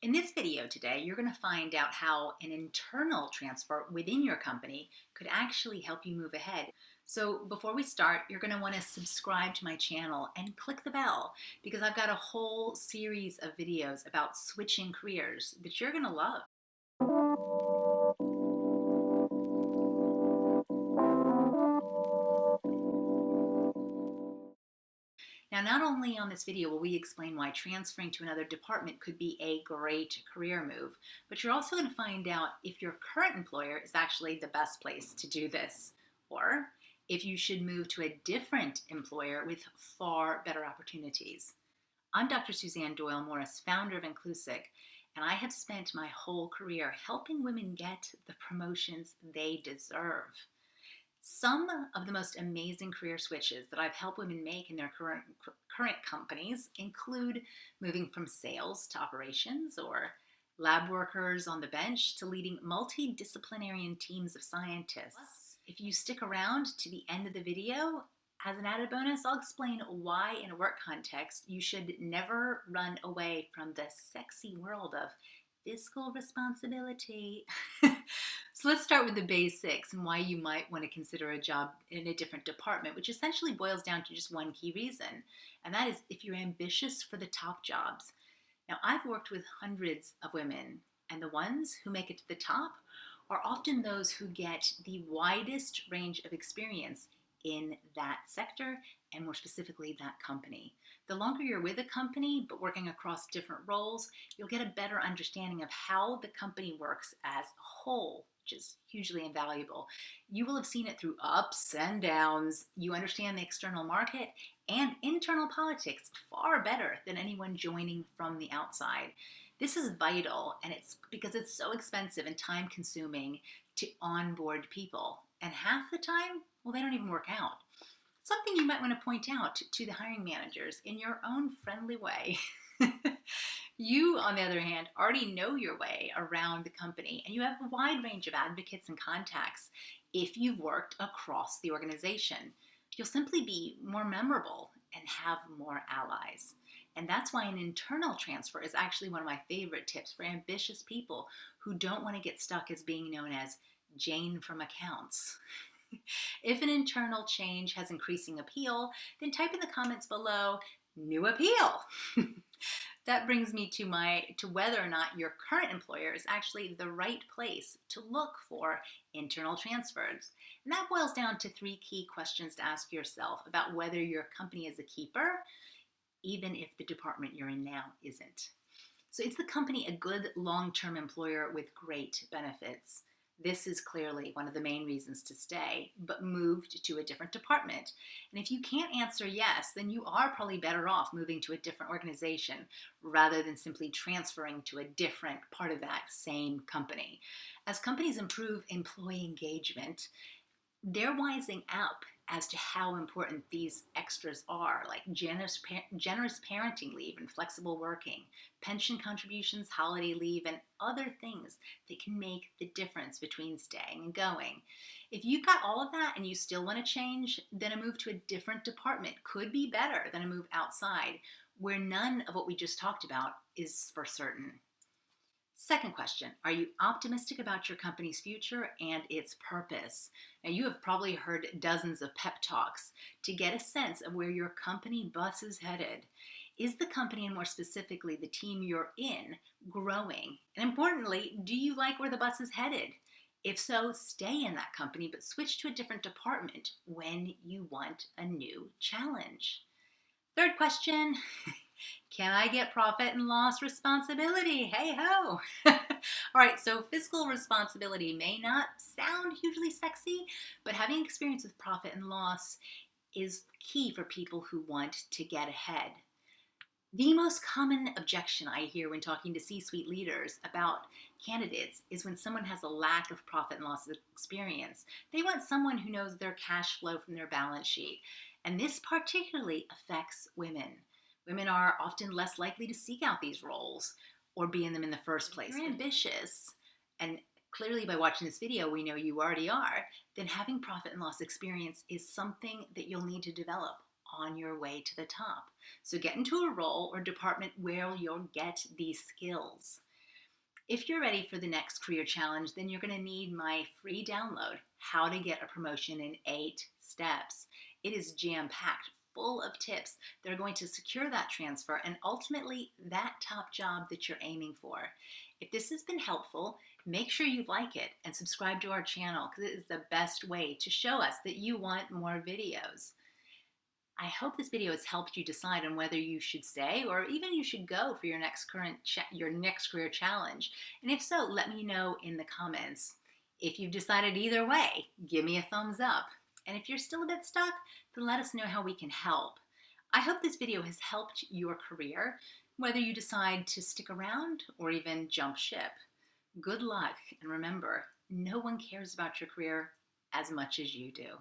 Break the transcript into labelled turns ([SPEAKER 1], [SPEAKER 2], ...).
[SPEAKER 1] In this video today, you're going to find out how an internal transfer within your company could actually help you move ahead. So before we start, you're going to want to subscribe to my channel and click the bell because I've got a whole series of videos about switching careers that you're going to love. Now, not only on this video will we explain why transferring to another department could be a great career move, but you're also going to find out if your current employer is actually the best place to do this, or if you should move to a different employer with far better opportunities. I'm Dr. Suzanne Doyle Morris, founder of Inclusic, and I have spent my whole career helping women get the promotions they deserve. Some of the most amazing career switches that I've helped women make in their current companies include moving from sales to operations, or lab workers on the bench to leading multidisciplinary teams of scientists. If you stick around to the end of the video, as an added bonus, I'll explain why in a work context you should never run away from the sexy world of fiscal responsibility. So let's start with the basics and why you might want to consider a job in a different department, which essentially boils down to just one key reason, and that is if you're ambitious for the top jobs. Now, I've worked with hundreds of women, and the ones who make it to the top are often those who get the widest range of experience in that sector, and more specifically, that company. The longer you're with a company, but working across different roles, you'll get a better understanding of how the company works as a whole, which is hugely invaluable. You will have seen it through ups and downs. You understand the external market and internal politics far better than anyone joining from the outside. This is vital, and it's because it's so expensive and time consuming to onboard people. And half the time, well, they don't even work out. Something you might want to point out to the hiring managers in your own friendly way. You, on the other hand, already know your way around the company, and you have a wide range of advocates and contacts if you've worked across the organization. You'll simply be more memorable and have more allies. And that's why an internal transfer is actually one of my favorite tips for ambitious people who don't want to get stuck as being known as Jane from accounts. If an internal change has increasing appeal, then type in the comments below, new appeal. That brings me to whether or not your current employer is actually the right place to look for internal transfers. And that boils down to three key questions to ask yourself about whether your company is a keeper, even if the department you're in now isn't. So is the company a good long-term employer with great benefits? This is clearly one of the main reasons to stay, but moved to a different department. And if you can't answer yes, then you are probably better off moving to a different organization rather than simply transferring to a different part of that same company. As companies improve employee engagement, they're wising up as to how important these extras are, like generous parenting leave and flexible working, pension contributions, holiday leave, and other things that can make the difference between staying and going. If you've got all of that and you still want to change, then a move to a different department could be better than a move outside, where none of what we just talked about is for certain. Second question, are you optimistic about your company's future and its purpose? Now, you have probably heard dozens of pep talks to get a sense of where your company bus is headed. Is the company, and more specifically the team you're in, growing? And importantly, do you like where the bus is headed? If so, stay in that company, but switch to a different department when you want a new challenge. Third question, can I get profit and loss responsibility? Hey ho! All right, so fiscal responsibility may not sound hugely sexy, but having experience with profit and loss is key for people who want to get ahead. The most common objection I hear when talking to C-suite leaders about candidates is when someone has a lack of profit and loss experience. They want someone who knows their cash flow from their balance sheet. And this particularly affects women. Women are often less likely to seek out these roles or be in them in the first place. If you're ambitious, and clearly by watching this video we know you already are, then having profit and loss experience is something that you'll need to develop on your way to the top. So get into a role or department where you'll get these skills. If you're ready for the next career challenge, then you're going to need my free download, How to Get a Promotion in 8 Steps. It is jam-packed, full of tips that are going to secure that transfer and ultimately that top job that you're aiming for. If this has been helpful, make sure you like it and subscribe to our channel because it is the best way to show us that you want more videos. I hope this video has helped you decide on whether you should stay or even you should go for your next career challenge. And if so, let me know in the comments. If you've decided either way, give me a thumbs up. And if you're still a bit stuck, then let us know how we can help. I hope this video has helped your career, whether you decide to stick around or even jump ship. Good luck, and remember, no one cares about your career as much as you do.